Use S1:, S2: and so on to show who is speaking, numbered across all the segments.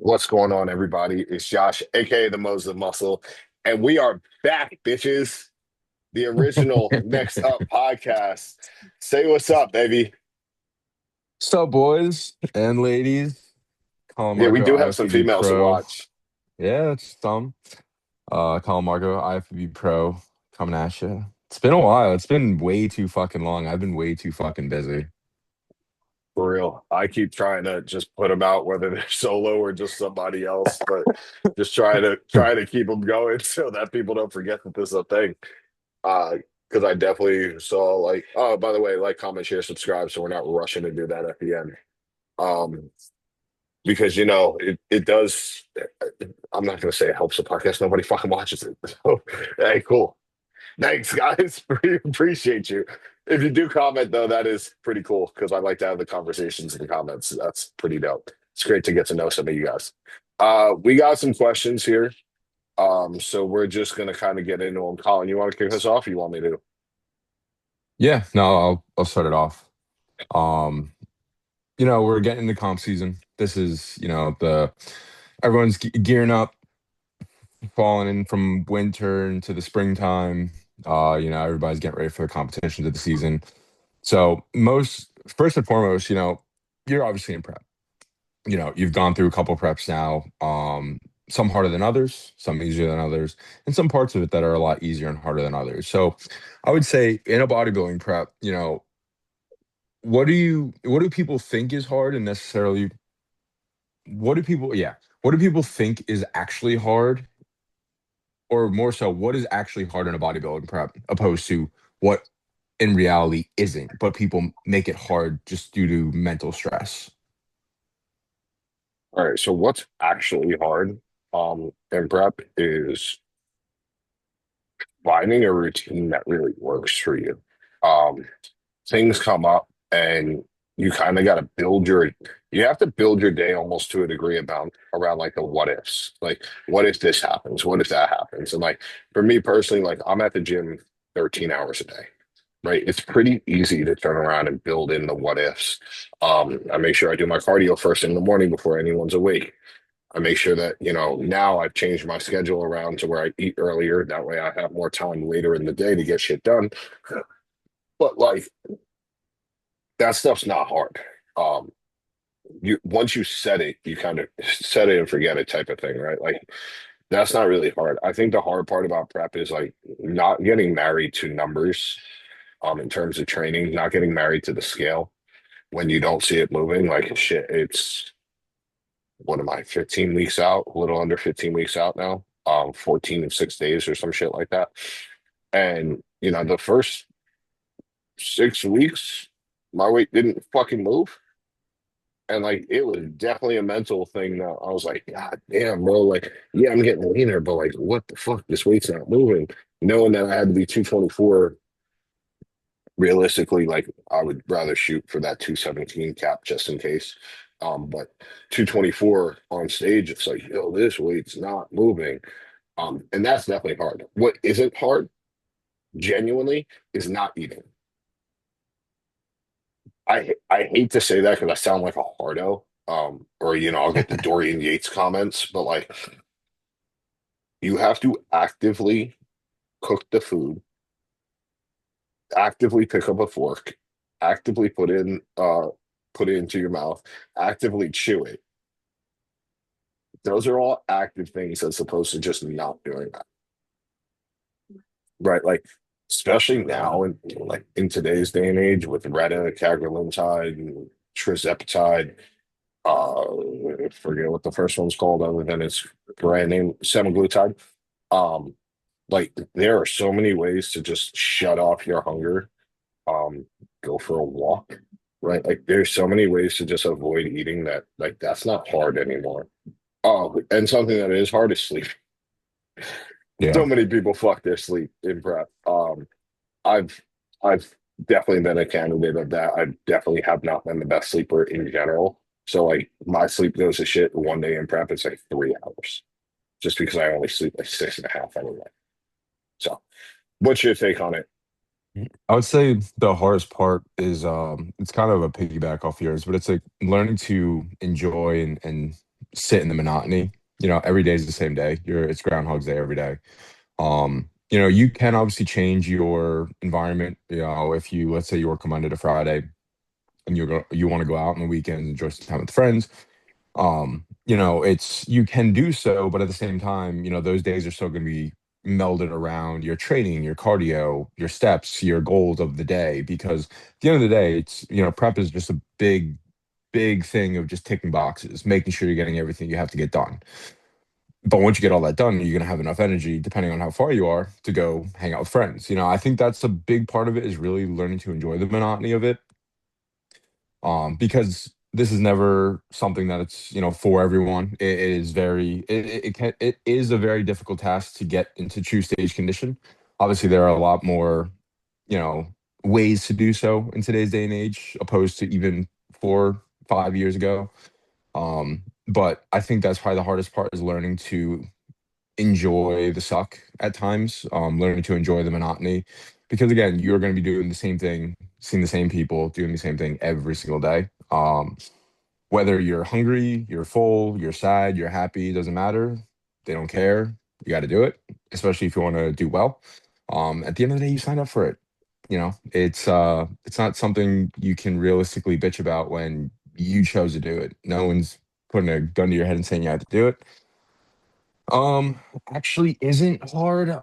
S1: What's going on, everybody? It's Josh, aka the Mose the Muscle, and we are back, bitches. The original Next Up podcast. Say what's up, baby.
S2: What's up, boys and ladies? Colin
S1: Yeah, we
S2: Marco,
S1: do have some
S2: IFBB
S1: females to
S2: Pro.
S1: watch.
S2: Yeah, it's Thumb. Colin Marco, IFBB Pro, coming at you. It's been a while. It's been way too fucking long. I've been way too fucking busy.
S1: For real. I keep trying to just put them out, whether they're solo or just somebody else, but just try to keep them going so that people don't forget that this is a thing. Because I definitely saw oh, by the way, like, comment, share, subscribe, so we're not rushing to do that at the end. Um, because it does. I'm not gonna say it helps the podcast. Nobody fucking watches it. So, hey, cool. Thanks, guys. Appreciate you. If you do comment, though, that is pretty cool because I like to have the conversations in the comments. That's pretty dope. It's great to get to know some of you guys. We got some questions here. So we're just gonna kind of get into them. Colin, you want to kick us off? Or you want me to?
S2: Yeah, no, I'll start it off. Um, we're getting into comp season. This is, the everyone's gearing up, falling in from winter into the springtime. Everybody's getting ready for the competitions of the season. So most first and foremost, you're obviously in prep. You've gone through a couple preps now. Some harder than others, some easier than others, and some parts of it that are a lot easier and harder than others. So I would say in a bodybuilding prep, what do people think is hard and necessarily what do people think is actually hard, or more so what is actually hard in a bodybuilding prep opposed to what in reality isn't, but people make it hard just due to mental stress.
S1: All right. So what's actually hard, in prep is finding a routine that really works for you. Um, Things come up and you kind of got to you have to build your day almost to a degree about around like the what ifs. Like, what if this happens? What if that happens? And like for me personally, like I'm at the gym 13 hours a day. Right. It's pretty easy to turn around and build in the what ifs. I make sure I do my cardio first thing in the morning before anyone's awake. I make sure that, now I've changed my schedule around to where I eat earlier. That way I have more time later in the day to get shit done. But like that stuff's not hard. Um, you once you set it, you kind of set it and forget it type of thing, right? Like that's not really hard. I think the hard part about prep is like not getting married to numbers, in terms of training, not getting married to the scale when you don't see it moving. Like shit, it's what am I, 15 weeks out, a little under 15 weeks out now, 14 and 6 days or some shit like that. And, the first 6 weeks, my weight didn't fucking move. And like, it was definitely a mental thing that I was like, God damn, bro. Like, yeah, I'm getting leaner, but like, what the fuck? This weight's not moving. Knowing that I had to be 224, realistically, like, I would rather shoot for that 217 cap just in case. But 224 on stage, it's like, yo, this weight's not moving. And that's definitely hard. What isn't hard, genuinely, is not eating. I hate to say that because I sound like a hardo. Or I'll get the Dorian Yates comments, but like you have to actively cook the food, actively pick up a fork, actively put it into your mouth, actively chew it. Those are all active things as opposed to just not doing that. Right. Like, especially now in today's day and age with Retta, cagrilintide, and trizepatide, I forget what the first one's called other than its brand name, semaglutide. Um, like there are so many ways to just shut off your hunger. Um, Go for a walk, right? Like there's so many ways to just avoid eating that like that's not hard anymore. Oh, and something that is hard is sleep.
S2: Yeah.
S1: So many people fuck their sleep in prep. I've I've definitely been a candidate of that. I definitely have not been the best sleeper in general. So like my sleep goes to shit one day in prep, it's like 3 hours. Just because I only sleep like six and a half anyway. So what's your take on it?
S2: I would say the hardest part is it's kind of a piggyback off yours, but it's like learning to enjoy and sit in the monotony. Every day is the same day. It's Groundhog's Day every day. You can obviously change your environment. If you, let's say, you work Monday to Friday and you want to go out on the weekends, enjoy some time with friends. It's you can do so, but at the same time, those days are still going to be melded around your training, your cardio, your steps, your goals of the day. Because at the end of the day, prep is just a big thing of just ticking boxes, making sure you're getting everything you have to get done. But once you get all that done, you're gonna have enough energy, depending on how far you are, to go hang out with friends. I think that's a big part of it is really learning to enjoy the monotony of it. Because this is never something that it's for everyone. It is it is a very difficult task to get into true stage condition. Obviously, there are a lot more you know ways to do so in today's day and age, opposed to even 4 5 years ago. But I think that's probably the hardest part is learning to enjoy the suck at times, learning to enjoy the monotony. Because again, you're going to be doing the same thing, seeing the same people, doing the same thing every single day. Whether you're hungry, you're full, you're sad, you're happy, doesn't matter. They don't care. You got to do it, especially if you want to do well. At the end of the day, you signed up for it. It's not something you can realistically bitch about when you chose to do it. No one's putting a gun to your head and saying you have to do it. Actually isn't hard.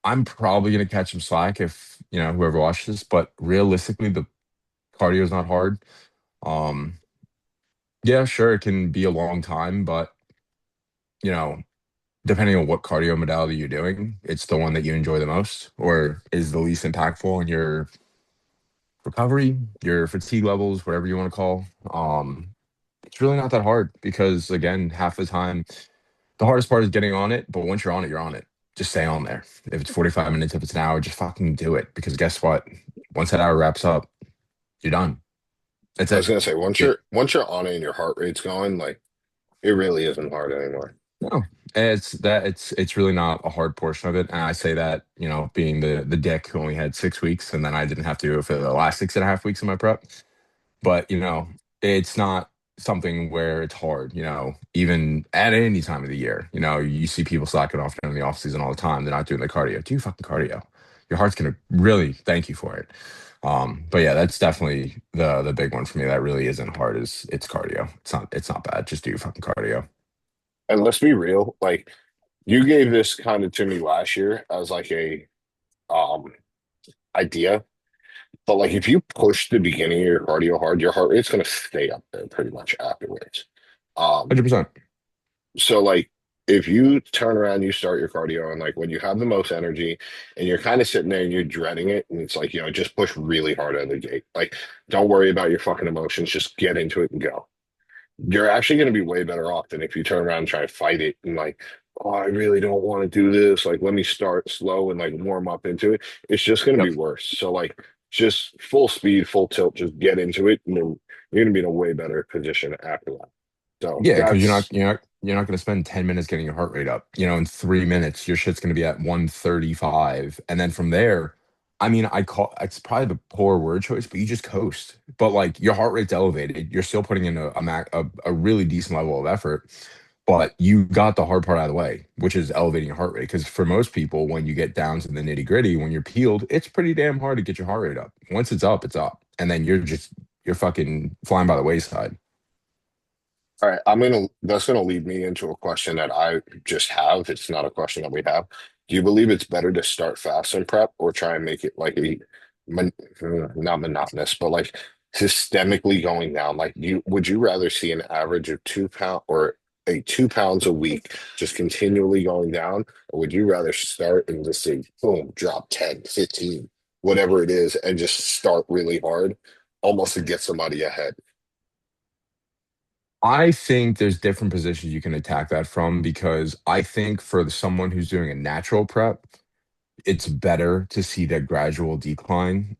S2: I'm probably gonna catch some slack if whoever watches this, but realistically, the cardio is not hard. Um, yeah, sure, it can be a long time, but you know, depending on what cardio modality you're doing, it's the one that you enjoy the most or is the least impactful on your recovery, your fatigue levels, whatever you want to call. It's really not that hard because again, half the time the hardest part is getting on it, but once you're on it, you're on it. Just stay on there. If it's 45 minutes, if it's an hour, just fucking do it. Because guess what? Once that hour wraps up, you're done. That's
S1: I was
S2: it.
S1: gonna say once you're on it and your heart rate's going, like it really isn't hard anymore.
S2: No, it's really not a hard portion of it. And I say that, being the dick who only had 6 weeks and then I didn't have to do it for the last 6.5 weeks of my prep. But it's not something where it's hard, even at any time of the year. You see people slacking off during the off season all the time. They're not doing the cardio. Do fucking cardio. Your heart's gonna really thank you for it. But yeah, that's definitely the big one for me. That really isn't hard. Is it's cardio. It's not bad. Just do your fucking cardio.
S1: And let's be real, like you gave this kind of to me last year as like a um idea. But like if you push the beginning of your cardio hard, your heart rate's gonna stay up there pretty much afterwards. Um,
S2: 100%.
S1: so like if you turn around, you start your cardio and like when you have the most energy and you're kind of sitting there and you're dreading it, and it's like, just push really hard out of the gate. Like don't worry about your fucking emotions, just get into it and go. You're actually gonna be way better off than if you turn around and try to fight it and like, oh, I really don't want to do this. Like, let me start slow and like warm up into it. It's just going to be
S2: Yep.
S1: worse. So, like, just full speed, full tilt, just get into it, and then you're going to be in a way better position after that. So,
S2: Yeah, because
S1: that's
S2: you're not going to spend 10 minutes getting your heart rate up. In 3 minutes, your shit's going to be at 135. And then from there, I mean, I call it's probably the poor word choice, but you just coast. But like your heart rate's elevated. You're still putting in a really decent level of effort, but you got the hard part out of the way, which is elevating your heart rate. Because for most people, when you get down to the nitty gritty, when you're peeled, it's pretty damn hard to get your heart rate up. Once it's up, it's up. And then you're fucking flying by the wayside.
S1: all right. That's gonna lead me into a question that I just have. It's not a question that we have. Do you believe it's better to start fast in prep or try and make it like not monotonous, but like systemically going down? Like, would you rather see an average of 2 pound or 2 pounds a week just continually going down, or would you rather start and just say, boom, drop 10, 15, whatever it is, and just start really hard, almost to get somebody ahead?
S2: I think there's different positions you can attack that from because I think for someone who's doing a natural prep, it's better to see that gradual decline.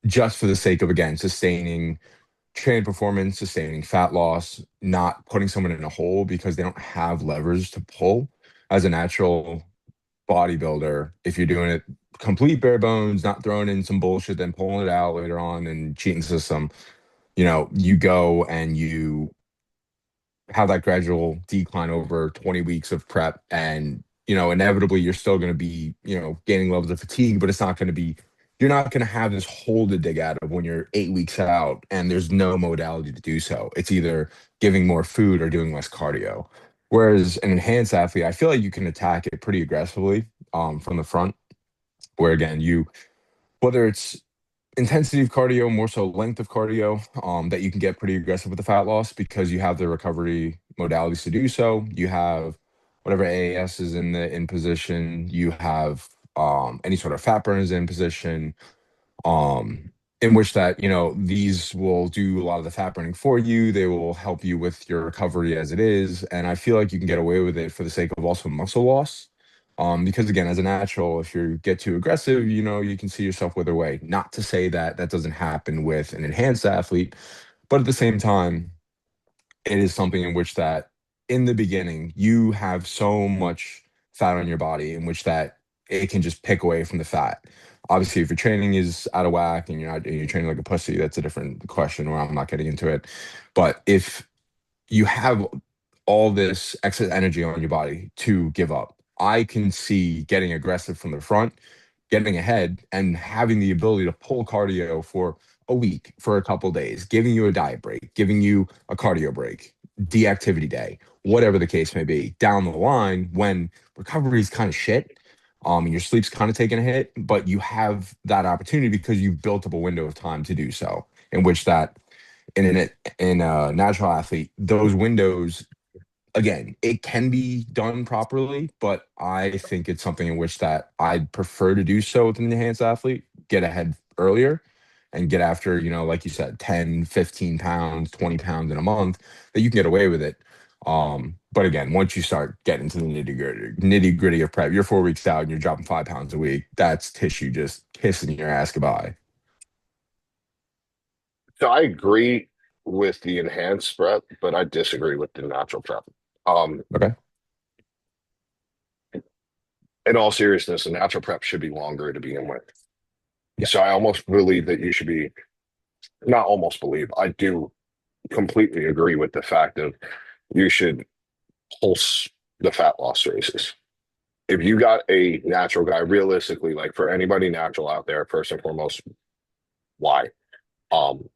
S2: Just for the sake of again sustaining training performance, sustaining fat loss, not putting someone in a hole because they don't have levers to pull as a natural bodybuilder. If you're doing it complete bare bones, not throwing in some bullshit, then pulling it out later on and cheating the system, you go and you have that gradual decline over 20 weeks of prep. And, inevitably you're still going to be, gaining levels of fatigue, but it's not going to be, you're not going to have this hole to dig out of when you're 8 weeks out and there's no modality to do so. It's either giving more food or doing less cardio. Whereas an enhanced athlete, I feel like you can attack it pretty aggressively from the front, where again, whether it's intensity of cardio, more so length of cardio, that you can get pretty aggressive with the fat loss because you have the recovery modalities to do so. You have whatever AAS is in position. You have any sort of fat burners in position, um, in which that these will do a lot of the fat burning for you. They will help you with your recovery as it is, and I feel like you can get away with it for the sake of also muscle loss. Because again, as a natural, if you get too aggressive, you can see yourself wither away. Not to say that that doesn't happen with an enhanced athlete, but at the same time, it is something in which that in the beginning you have so much fat on your body in which that it can just pick away from the fat. Obviously, if your training is out of whack and you're training like a pussy, that's a different question where I'm not getting into it. But if you have all this excess energy on your body to give up, I can see getting aggressive from the front, getting ahead, and having the ability to pull cardio for a week, for a couple days, giving you a diet break, giving you a cardio break, deactivity day, whatever the case may be. Down the line, when recovery is kind of shit, and your sleep's kind of taking a hit, but you have that opportunity because you've built up a window of time to do so, in which that in a natural athlete, those windows, again, it can be done properly, but I think it's something in which that I'd prefer to do so with an enhanced athlete, get ahead earlier and get after, like you said, 10, 15 pounds, 20 pounds in a month, that you can get away with it. But again, once you start getting to the nitty gritty of prep, you're 4 weeks out and you're dropping 5 pounds a week. That's tissue just kissing your ass goodbye.
S1: So I agree with the enhanced prep, but I disagree with the natural prep. Um,
S2: Okay.
S1: in all seriousness, the natural prep should be longer to begin with.
S2: Yeah.
S1: So I almost believe that you should be, not almost believe, I do completely agree with the fact of you should pulse the fat loss races. If you got a natural guy, realistically, like for anybody natural out there, first and foremost, why? Um,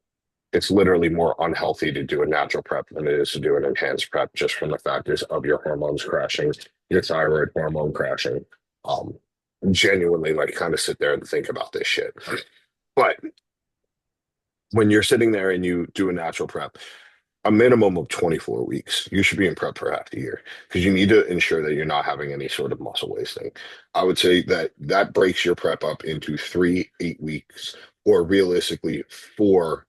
S1: it's literally more unhealthy to do a natural prep than it is to do an enhanced prep, just from the factors of your hormones crashing, your thyroid hormone crashing. Um, genuinely, like, kind of sit there and think about this shit. But when you're sitting there and you do a natural prep, a minimum of 24 weeks, you should be in prep for half the year because you need to ensure that you're not having any sort of muscle wasting. I would say that that breaks your prep up into 3 8 weeks, or realistically 4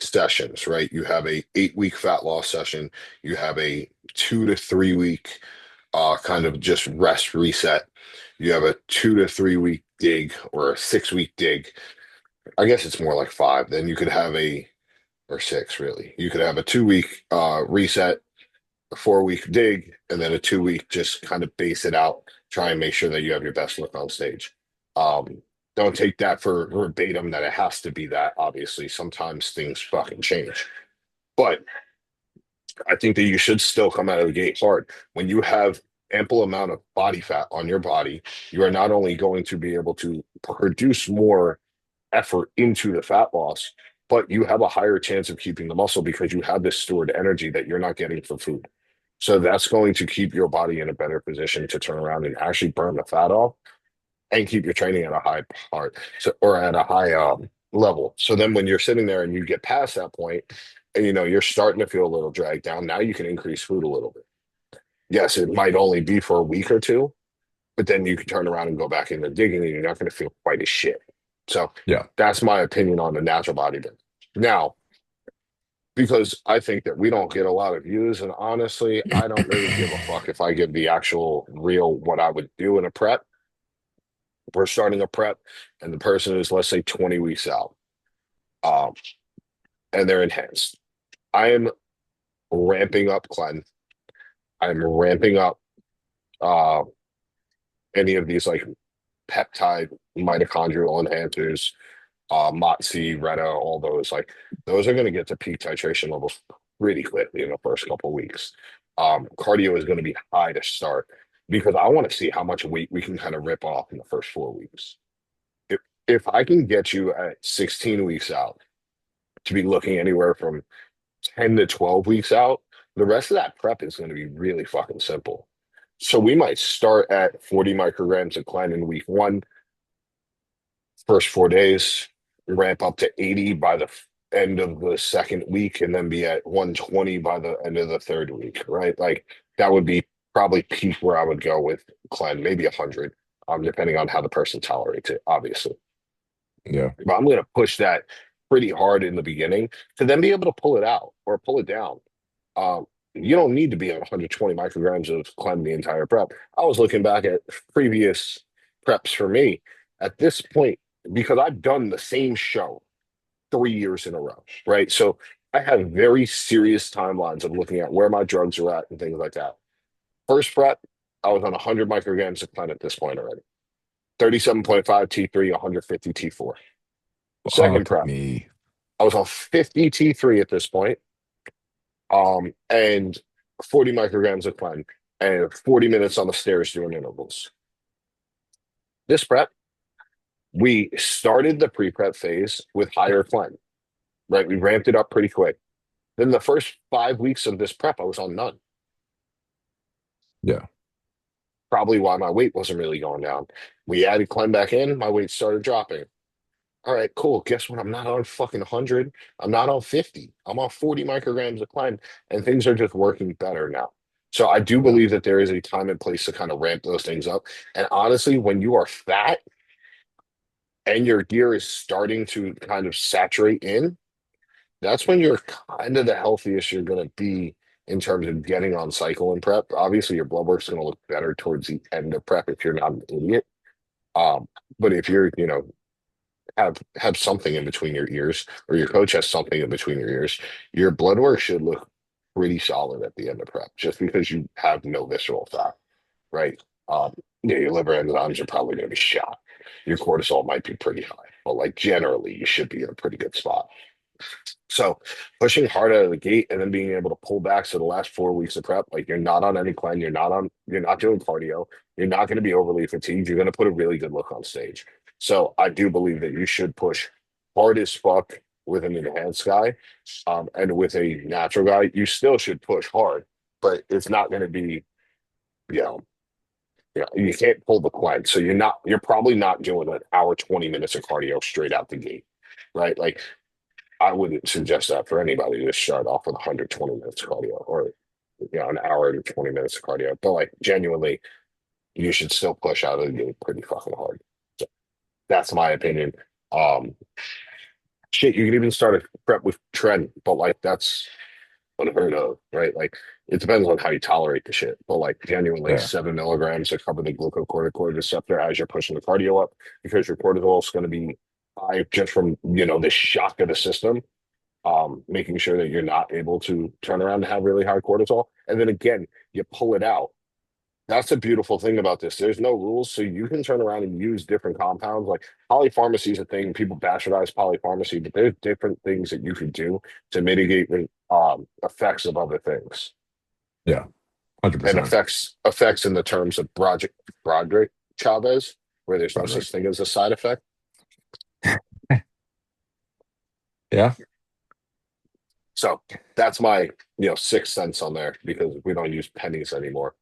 S1: sessions, right? You have a 8 week fat loss session, you have a 2 to 3 week kind of just rest reset, you have a 2 to 3 week dig or a 6 week dig. I guess it's more like five. Then you could have a, or six really. You could have a 2 week reset, a 4 week dig, and then a 2 week just kind of base it out. Try and make sure that you have your best look on stage. Um, don't take that for verbatim that it has to be that. Obviously, sometimes things fucking change. But I think that you should still come out of the gate hard. When you have ample amount of body fat on your body, you are not only going to be able to produce more effort into the fat loss, but you have a higher chance of keeping the muscle because you have this stored energy that you're not getting from food. So that's going to keep your body in a better position to turn around and actually burn the fat off and keep your training at a high part, so, or at a high level. So then when you're sitting there and you get past that point and you're starting to feel a little dragged down, now you can increase food a little bit. Yes, it might only be for a week or two, but then you can turn around and go back into digging and you're not going to feel quite as shit. So
S2: Yeah.
S1: that's my opinion on the natural bodybuilding. Now, because I think that we don't get a lot of views, and honestly, I don't really give a fuck if I give the actual real what I would do in a prep. We're starting a prep, and the person is, let's say, 20 weeks out, um, and they're enhanced. I am ramping up Clen. I'm ramping up uh, any of these like peptide mitochondrial enhancers, MOTS, Reta, all those. Like those are going to get to peak titration levels pretty quickly in the first couple of weeks. Cardio is going to be high to start because I want to see how much weight we can kind of rip off in the first 4 weeks. If if I can get you at 16 weeks out to be looking anywhere from 10 to 12 weeks out, the rest of that prep is going to be really fucking simple. So we might start at 40 micrograms of Clen in week one, first 4 days, ramp up to 80 by the end of the second week, and then be at 120 by the end of the third week, right? Like that would be probably peak where I would go with Clen, maybe 100, depending on how the person tolerates it, obviously.
S2: Yeah.
S1: But I'm going to push that pretty hard in the beginning to then be able to pull it out or pull it down. You don't need to be on 120 micrograms of Clem the entire prep. I was looking back at previous preps for me at this point because I've done the same show 3 years in a row, right? So I have very serious timelines of looking at where my drugs are at and things like that. First prep, I was on 100 micrograms of Clem at this point already. 37.5 T3, 150 T4. Second
S2: Fuck
S1: prep,
S2: me.
S1: I was on 50 T3 at this point, and 40 micrograms of Clen and 40 minutes on the stairs doing intervals. This prep, we started the pre-prep phase with higher Clen, right? We ramped it up pretty quick. Then the first 5 weeks of this prep, I was on none.
S2: Yeah.
S1: Probably why my weight wasn't really going down. We added Clen back in, my weight started dropping. All right, cool. Guess what? I'm not on fucking 100. I'm not on 50. I'm on 40 micrograms of Clen, and things are just working better now. So I do
S2: Yeah.
S1: believe that there is a time and place to kind of ramp those things up. And honestly, when you are fat and your gear is starting to kind of saturate in, that's when you're kind of the healthiest you're going to be in terms of getting on cycle and prep. Obviously, your blood work's going to look better towards the end of prep if you're not an idiot. Um, but if you're, have something in between your ears, or your coach has something in between your ears, your blood work should look pretty solid at the end of prep, just because you have no visceral fat, right? Um, yeah, your liver enzymes are probably going to be shot. Your cortisol might be pretty high, but like generally, you should be in a pretty good spot. So pushing hard out of the gate and then being able to pull back. So the last 4 weeks of prep, like you're not on any Clen, you're not doing cardio, you're not going to be overly fatigued. You're going to put a really good look on stage. So I do believe that you should push hard as fuck with an enhanced guy, and with a natural guy, you still should push hard, but it's not going to be, you know, you can't pull the Clen. So you're probably not doing an hour, 20 minutes of cardio straight out the gate, right? Like I wouldn't suggest that for anybody to start off with 120 minutes of cardio, or an hour and 20 minutes of cardio. But like genuinely, you should still push out of the gate pretty fucking hard. So that's my opinion. Um, Shit, you can even start a prep with trend, but like that's unheard of, right? Like it depends on how you tolerate the shit. But like genuinely,
S2: Yeah.
S1: 7 milligrams to cover the glucocorticoid receptor as you're pushing the cardio up, because your cortisol is going to be high just from the shock of the system, making sure that you're not able to turn around and have really high cortisol. And then again, you pull it out. That's the beautiful thing about this. There's no rules, so you can turn around and use different compounds. Like polypharmacy is a thing. People bastardize polypharmacy, but there's different things that you can do to mitigate the effects of other things,
S2: Yeah.
S1: and
S2: 100%.
S1: effects in the terms of Broderick Chavez, where there's no
S2: Broderick.
S1: such thing as a side effect.
S2: Yeah.
S1: So that's my 6 cents on there, because we don't use pennies anymore.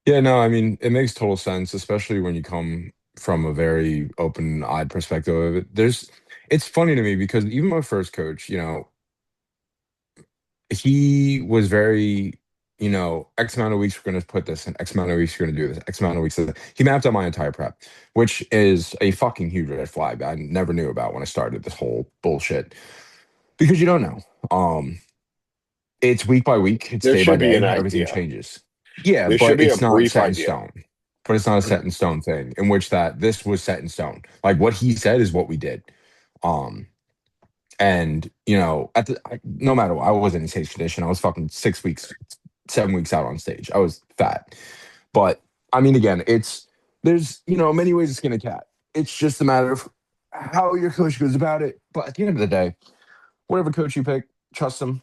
S2: Yeah, no, I mean, it makes total sense, especially when you come from a very open-eyed perspective of it. It's funny to me because even my first coach, he was very, X amount of weeks we're going to put this in, X amount of weeks we're going to do this, X amount of weeks. He mapped out my entire prep, which is a fucking huge red flag I never knew about when I started this whole bullshit, because you don't know. It's week by week, it's
S1: There
S2: day by
S1: should be an
S2: day, everything
S1: idea.
S2: changes. Yeah,
S1: There should
S2: but
S1: be a
S2: it's not
S1: brief
S2: set in
S1: idea.
S2: stone. But it's not a set in stone thing in which that this was set in stone. Like what he said is what we did. Um, and no matter what, I wasn't in stage condition. I was fucking 6 weeks, 7 weeks out on stage. I was fat. But I mean, again, there's many ways to skin a cat. It's just a matter of how your coach goes about it. But at the end of the day, whatever coach you pick, trust them.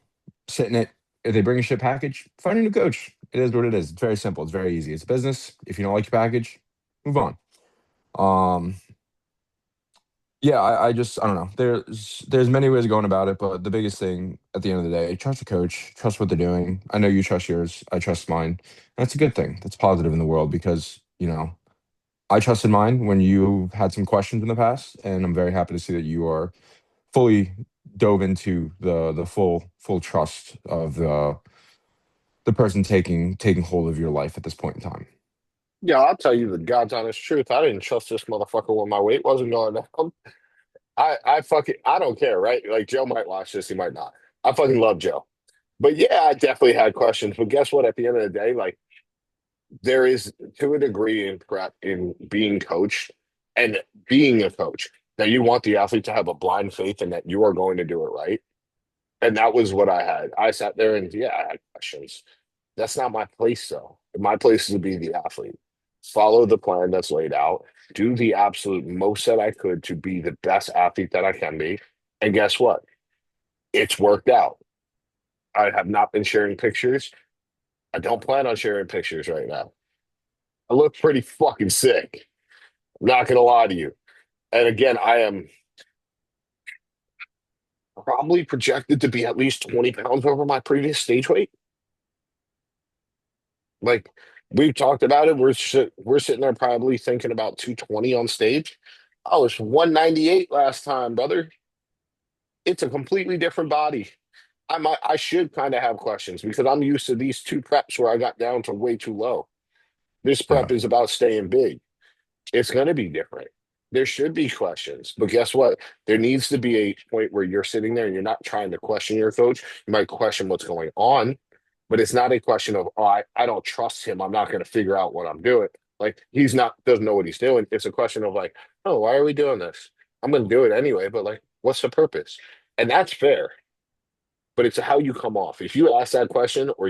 S2: sit in it. If they bring a shit package, find a new coach. It is what it is. It's very simple. It's very easy. It's a business. If you don't like your package, move on. Um, yeah, I don't know. There's many ways of going about it, but the biggest thing at the end of the day, trust the coach, trust what they're doing. I know you trust yours, I trust mine. That's a good thing. That's positive in the world because, I trusted mine when you had some questions in the past, and I'm very happy to see that you are fully dove into the full trust of the person taking hold of your life at this point in time.
S1: Yeah, I'll tell you the God's honest truth. I didn't trust this motherfucker when my weight wasn't going down. I don't care, right? Like Joe might watch this, he might not. I fucking love Joe. But yeah, I definitely had questions. But guess what? At the end of the day, like there is to a degree in prep in being coached and being a coach that you want the athlete to have a blind faith in that you are going to do it right. And that was what I had. I sat there and yeah, I had questions. That's not my place though. My place is to be the athlete. Follow the plan that's laid out. Do the absolute most that I could to be the best athlete that I can be. And guess what? It's worked out. I have not been sharing pictures. I don't plan on sharing pictures right now. I look pretty fucking sick. I'm not gonna lie to you. And again, I am probably projected to be at least 20 pounds over my previous stage weight. Like we've talked about it. We're sitting there probably thinking about 220 on stage. I was 198 last time, brother. It's a completely different body. I should kind of have questions because I'm used to these two preps where I got down to way too low. This
S2: Yeah.
S1: prep is about staying big. It's going to be different. There should be questions, but guess what? There needs to be a point where you're sitting there and you're not trying to question your coach. You might question what's going on, but it's not a question of, oh, I don't trust him. I'm not going to figure out what I'm doing. Like he's not doesn't know what he's doing. It's a question of like, oh, why are we doing this? I'm going to do it anyway, but like, what's the purpose? And that's fair, but it's how you come off. If you ask that question or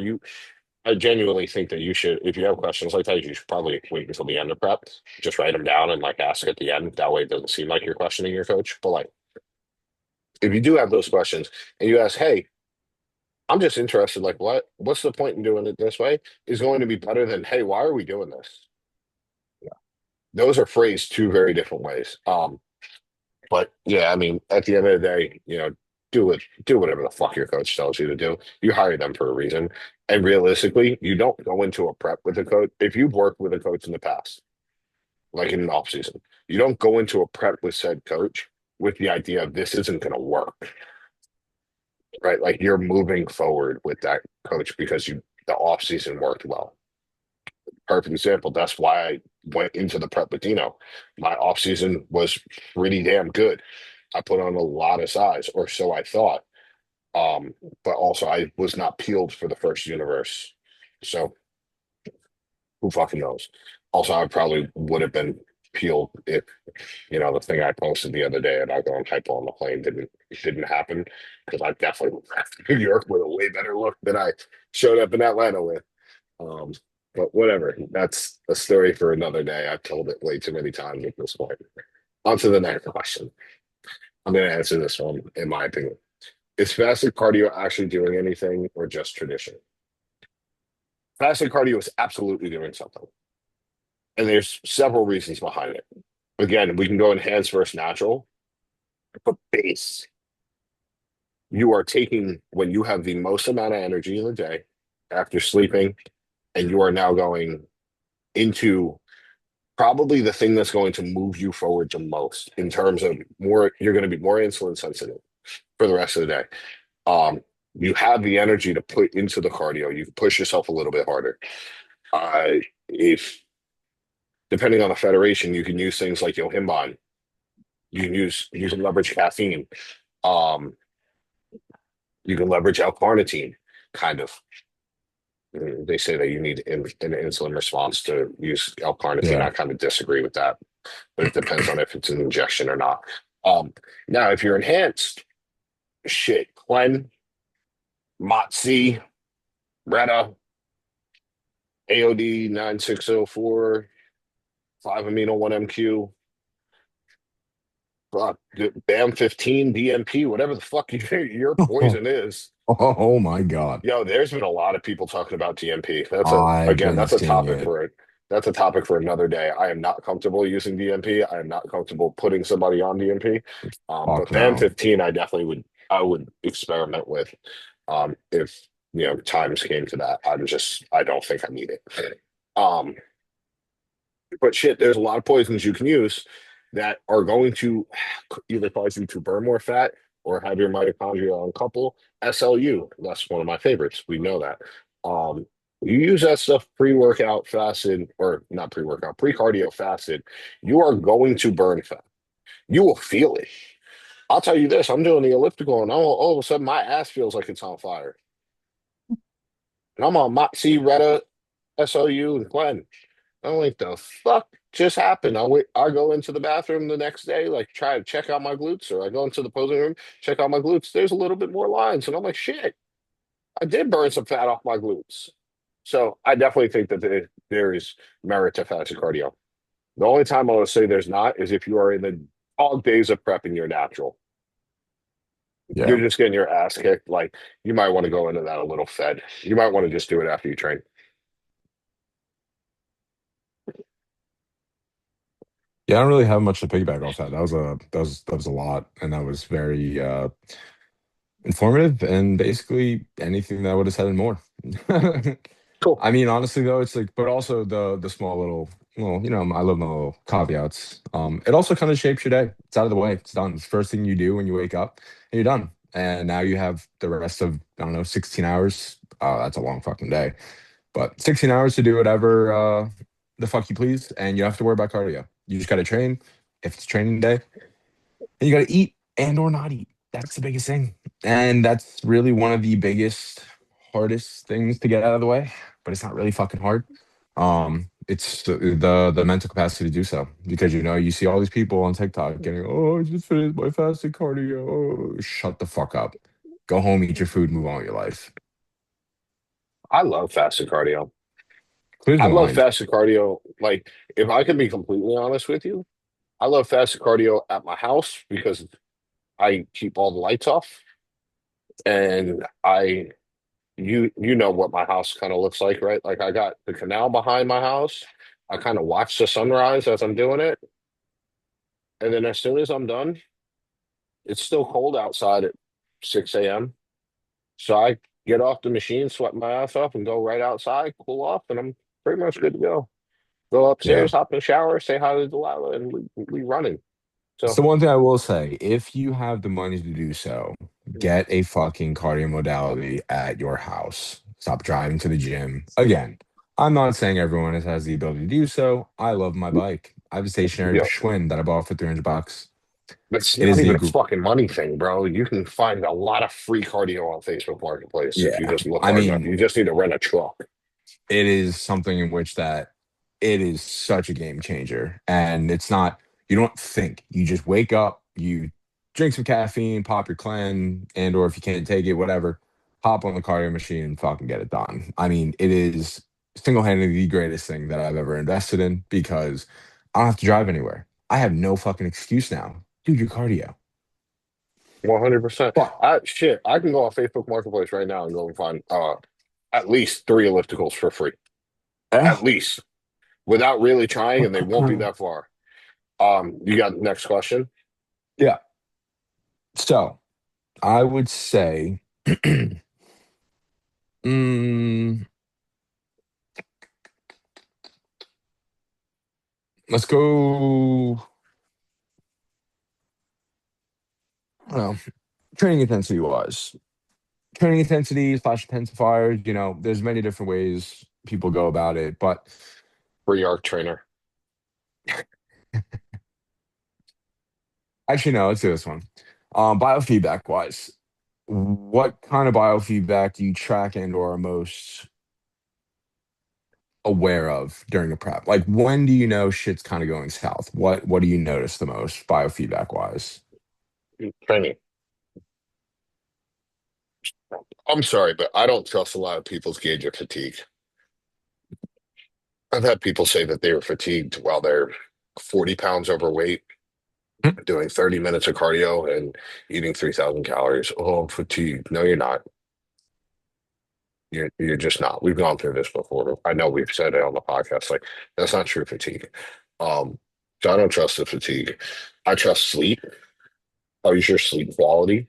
S1: I genuinely think that you should, if you have questions like that, you should probably wait until the end of prep. Just write them down and like ask at the end. That way it doesn't seem like you're questioning your coach. But like, if you do have those questions and you ask, hey, I'm just interested, like what's the point in doing it this way is going to be better than, hey, why are we doing this? Yeah. Those are phrased two very different ways. But yeah, I mean, at the end of the day, do whatever the fuck your coach tells you to do. You hire them for a reason. And realistically, you don't go into a prep with a coach. If you've worked with a coach in the past, like in an off season, you don't go into a prep with said coach with the idea of this isn't going to work, right? Like you're moving forward with that coach because the off season worked well. Perfect example. That's why I went into the prep with Dino. My off season was pretty damn good. I put on a lot of size, or so I thought. Um, but also I was not peeled for the first universe. So who fucking knows? Also, I probably would have been peeled if, the thing I posted the other day about going hypo on the plane didn't happen because I definitely left New York with a way better look than I showed up in Atlanta with. Um, but whatever. That's a story for another day. I've told it way too many times at this point. On to the next question. I'm going to answer this one, in my opinion. Is fasted cardio actually doing anything or just tradition? Fasted cardio is absolutely doing something. And there's several reasons behind it. Again, we can go enhanced versus natural, but base, you are taking when you have the most amount of energy in the day after sleeping, and you are now going into probably the thing that's going to move you forward the most in terms of you're going to be more insulin sensitive for the rest of the day. You have the energy to put into the cardio. You can push yourself a little bit harder. If depending on the federation, you can use things like Yohimbine. You can leverage caffeine. Um, you can leverage L-carnitine, kind of. They say that you need an insulin response to use L-carnitine.
S2: Yeah.
S1: I kind of disagree with that, but it depends on if it's an injection or not. Now, if you're enhanced, shit, Clen, Motzi, Retta, AOD 9604, 5-amino 1-MQ, fuck, BAM 15, DMP, whatever the fuck your poison is.
S2: Oh my God.
S1: Yo, there's been a lot of people talking about DMP.
S2: I've
S1: Again,
S2: been
S1: that's a
S2: seeing
S1: topic
S2: it.
S1: for it. That's a topic for another day. I am not comfortable using DMP. I am not comfortable putting somebody on DMP. But
S2: Fuck
S1: Band
S2: no.
S1: 15, I would experiment with, if times came to that. I don't think I need it. Um, but shit, there's a lot of poisons you can use that are going to either cause you to burn more fat or have your mitochondria uncouple. SLU, that's one of my favorites. We know that. Um, you use that stuff pre-workout fasted, or not pre-workout, pre-cardio fasted, you are going to burn fat. You will feel it. I'll tell you this, I'm doing the elliptical and all of a sudden my ass feels like it's on fire. And I'm on Moxie, Retta, SLU, and Glenn. I'm like, the fuck just happened? I go into the bathroom the next day, like try to check out my glutes, or I go into the posing room, check out my glutes. There's a little bit more lines, and I'm like, shit, I did burn some fat off my glutes. So I definitely think that there is merit to fasted cardio. The only time I would say there's not is if you are in the dog days of prepping your natural. You're
S2: Yeah.
S1: just getting your ass kicked. Like you might want to go into that a little fed. You might want to just do it after you train.
S2: Yeah, I don't really have much to piggyback off that. That was a lot, and that was very informative, and basically anything that I would have said and more.
S1: Cool.
S2: I mean, honestly though, it's like, but also the small little, I love my little caveats. It also kind of shapes your day. It's out of the way. It's done. It's the first thing you do when you wake up, and you're done. And now you have the rest of, I don't know, 16 hours. That's a long fucking day, but 16 hours to do whatever the fuck you please, and you don't have to worry about cardio. You just got to train if it's training day, and you got to eat and or not eat. That's the biggest thing. And that's really one of the biggest, hardest things to get out of the way, but it's not really fucking hard. It's the mental capacity to do so because you see all these people on TikTok getting, oh, I just finished my fasted cardio. Oh, shut the fuck up. Go home, eat your food, move on with your life.
S1: I love fasted cardio.
S2: Clears
S1: I
S2: the
S1: love
S2: mind.
S1: fasted cardio. Like, if I can be completely honest with you, I love fasted cardio at my house because I keep all the lights off and you know what my house kind of looks like, right? Like I got the canal behind my house. I kind of watch the sunrise as I'm doing it. And then as soon as I'm done, it's still cold outside at 6 a.m. So I get off the machine, sweat my ass off, and go right outside, cool off, and I'm pretty much good to go. Go
S2: Yeah.
S1: upstairs, hop in the shower, say hi to Delilah, and we running.
S2: It's the
S1: So
S2: one thing I will say. If you have the money to do so, get a fucking cardio modality at your house. Stop driving to the gym. Again, I'm not saying everyone has the ability to do so. I love my bike. I have a stationary
S1: yeah,
S2: Schwinn that I bought for $300.
S1: it's
S2: It
S1: not
S2: is the
S1: even a fucking money thing, bro. You can find a lot of free cardio on Facebook Marketplace if you
S2: yeah.
S1: just look
S2: I
S1: hard enough.
S2: mean,
S1: You just need to rent a truck.
S2: it is something in which that it is such a game changer. And it's not, you don't think, you just wake up, you drink some caffeine, pop your clan, and or if you can't take it, whatever, hop on the cardio machine and fucking get it done. I mean, it is single-handedly the greatest thing that I've ever invested in because I don't have to drive anywhere. I have no fucking excuse now. Dude, your cardio.
S1: 100%.
S2: But
S1: I can go on Facebook Marketplace right now and go and find at least three ellipticals for free.
S2: eh,
S1: At least without really trying, and they won't be that far. You got the next question?
S2: yeah. So I would say mm, let's go. Well, training intensity wise, training intensity slash intensifiers, there's many different ways people go about it. But
S1: Free arc trainer.
S2: actually, no, let's do this one. Biofeedback wise, what kind of biofeedback do you track and or are most aware of during a prep? Like when do you know shit's kind of going south? What do you notice the most biofeedback wise?
S1: Training. I'm sorry, but I don't trust a lot of people's gauge of fatigue. I've had people say that they were fatigued while they're 40 pounds overweight, doing 30 minutes of cardio and eating 3,000 calories. Oh, I'm fatigued. No, you're not. You're just not. We've gone through this before. I know we've said it on the podcast. Like that's not true fatigue. Um, so I don't trust the fatigue. I trust sleep. How is your sleep quality?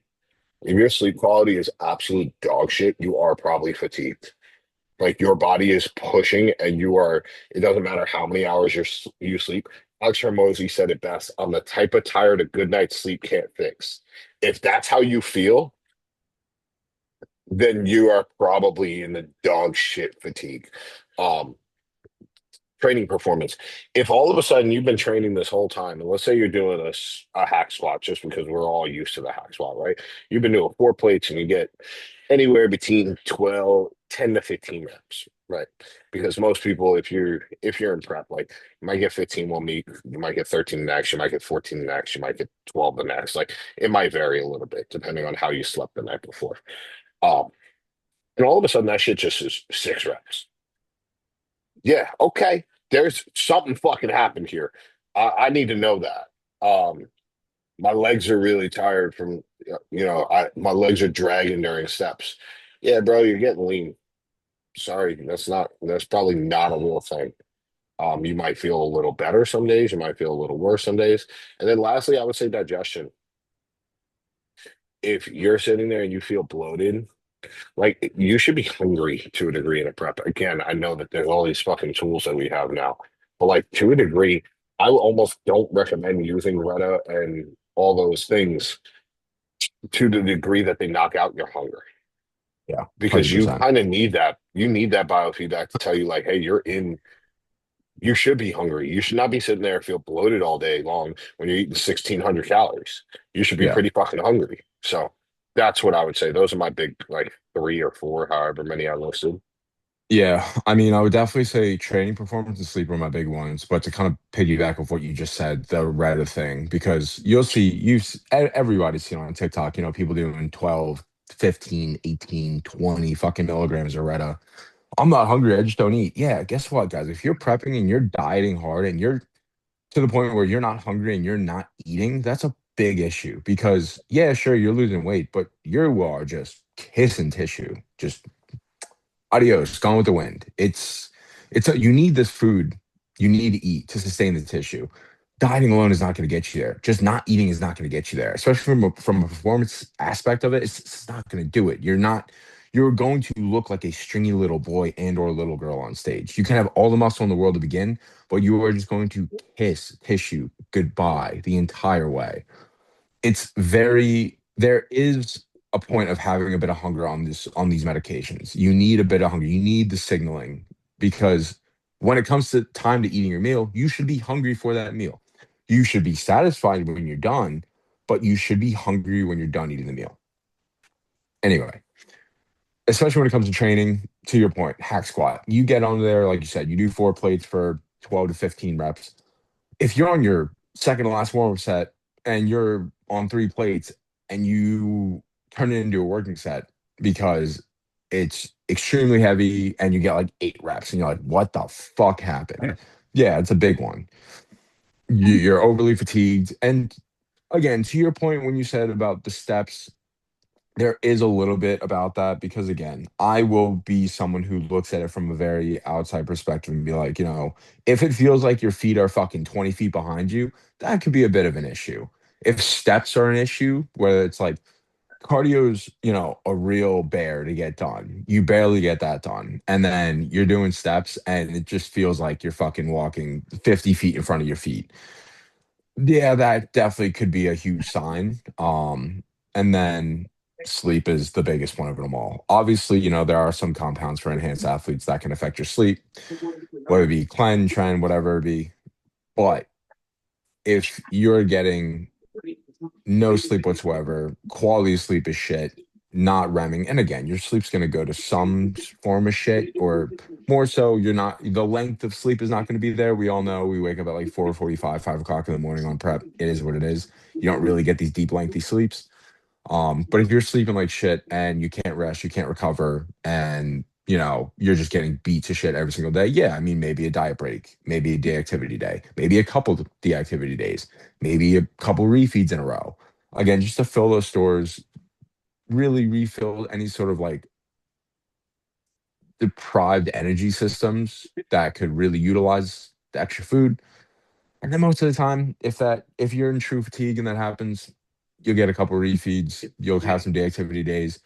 S1: If your sleep quality is absolute dog shit, you are probably fatigued. Like your body is pushing, and you are. It doesn't matter how many hours you sleep. Alex Hormozy said it best. I'm the type of tired a good night's sleep can't fix. If that's how you feel, then you are probably in the dog shit fatigue. Um, Training performance. If all of a sudden you've been training this whole time, and let's say you're doing a hack squat, just because we're all used to the hack squat, right? You've been doing four plates and you get anywhere between 10 to 15 reps, right? Because most people, if you're in prep, like you might get 15 one week, you might get 13 the next, you might get 14 the next, you might get 12 the next. Like it might vary a little bit depending on how you slept the night before. Um, and all of a sudden that shit just is 6 reps. Yeah, okay. There's something fucking happened here. I need to know that. My legs are really tired from, my legs are dragging during steps. Yeah, bro, you're getting lean. Sorry, that's probably not a real thing. You might feel a little better some days, you might feel a little worse some days. And then lastly, I would say digestion. If you're sitting there and you feel bloated, like you should be hungry to a degree in a prep. Again, I know that there's all these fucking tools that we have now, but like to a degree, I almost don't recommend using Retta and all those things to the degree that they knock out your hunger
S2: Yeah,
S1: because you
S2: 100%.
S1: kind of need that. You need that biofeedback to tell you like, hey, you should be hungry. You should not be sitting there and feel bloated all day long when you're eating 1,600 calories. You should be
S2: Yeah.
S1: pretty fucking hungry. So that's what I would say. Those are my big like three or four, however many I listed.
S2: Yeah, I mean, I would definitely say training performance and sleep are my big ones. But to kind of piggyback of what you just said, the Reddit thing, because you'll see, everybody's seen on TikTok, people doing 12, 15, 18, 20 fucking milligrams of Reddit. I'm not hungry. I just don't eat. Yeah, guess what, guys? If you're prepping and you're dieting hard and you're to the point where you're not hungry and you're not eating, that's a big issue because, yeah, sure, you're losing weight, but you are just kissing tissue, just adios, gone with the wind. You need this food, you need to eat to sustain the tissue. Dieting alone is not going to get you there. Just not eating is not going to get you there, especially from a performance aspect of it. It's not going to do it. You're going to look like a stringy little boy and or little girl on stage. You can have all the muscle in the world to begin, but you are just going to kiss tissue goodbye the entire way. There is a point of having a bit of hunger on these medications. You need a bit of hunger. You need the signaling because when it comes to time to eating your meal, you should be hungry for that meal. You should be satisfied when you're done, but you should be hungry when you're done eating the meal. Anyway, especially when it comes to training, to your point, hack squat. You get on there, like you said, you do 4 plates for 12 to 15 reps. If you're on your second to last warm-up set and you're on 3 plates and you turn it into a working set because it's extremely heavy and you get like 8 reps and you're like, what the fuck happened? Yeah, it's a big one. You're overly fatigued. And again, to your point, when you said about the steps, there is a little bit about that because again, I will be someone who looks at it from a very outside perspective and be like, if it feels like your feet are fucking 20 feet behind you, that could be a bit of an issue. If steps are an issue, whether it's like cardio's, a real bear to get done. You barely get that done. And then you're doing steps and it just feels like you're fucking walking 50 feet in front of your feet. Yeah, that definitely could be a huge sign. And then sleep is the biggest one of them all. Obviously, there are some compounds for enhanced athletes that can affect your sleep, whether it be cleanse, trend, whatever it be. But if you're getting no sleep whatsoever, quality of sleep is shit, not remming, and again, your sleep's going to go to some form of shit, or more so, the length of sleep is not going to be there. We all know we wake up at like 4:45, 5 o'clock in the morning on prep. It is what it is. You don't really get these deep, lengthy sleeps. But if you're sleeping like shit and you can't rest, you can't recover, and you're just getting beat to shit every single day. Yeah, I mean, maybe a diet break, maybe a day activity day, maybe a couple deactivity days, maybe a couple refeeds in a row. Again, just to fill those stores, really refill any sort of like deprived energy systems that could really utilize the extra food. And then most of the time, if you're in true fatigue and that happens, you'll get a couple refeeds, you'll have some day activity days.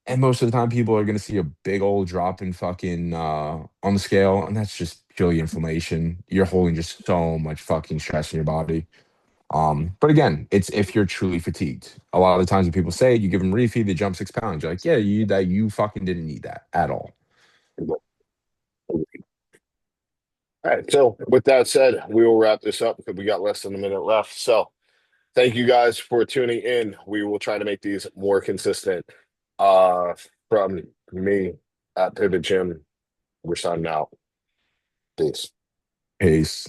S2: And most of the time people are gonna see a big old drop in fucking on the scale, and that's just purely inflammation. You're holding just so much fucking stress in your body. But again, it's if you're truly fatigued. A lot of the times when people say you give them refeed, they jump 6 pounds. You're like, yeah, you fucking didn't need that at all.
S1: All right. So with that said, we will wrap this up because we got less than a minute left. So thank you guys for tuning in. We will try to make these more consistent. Uh, from me at Pivot Gym, we're signing out. Peace.
S2: Peace.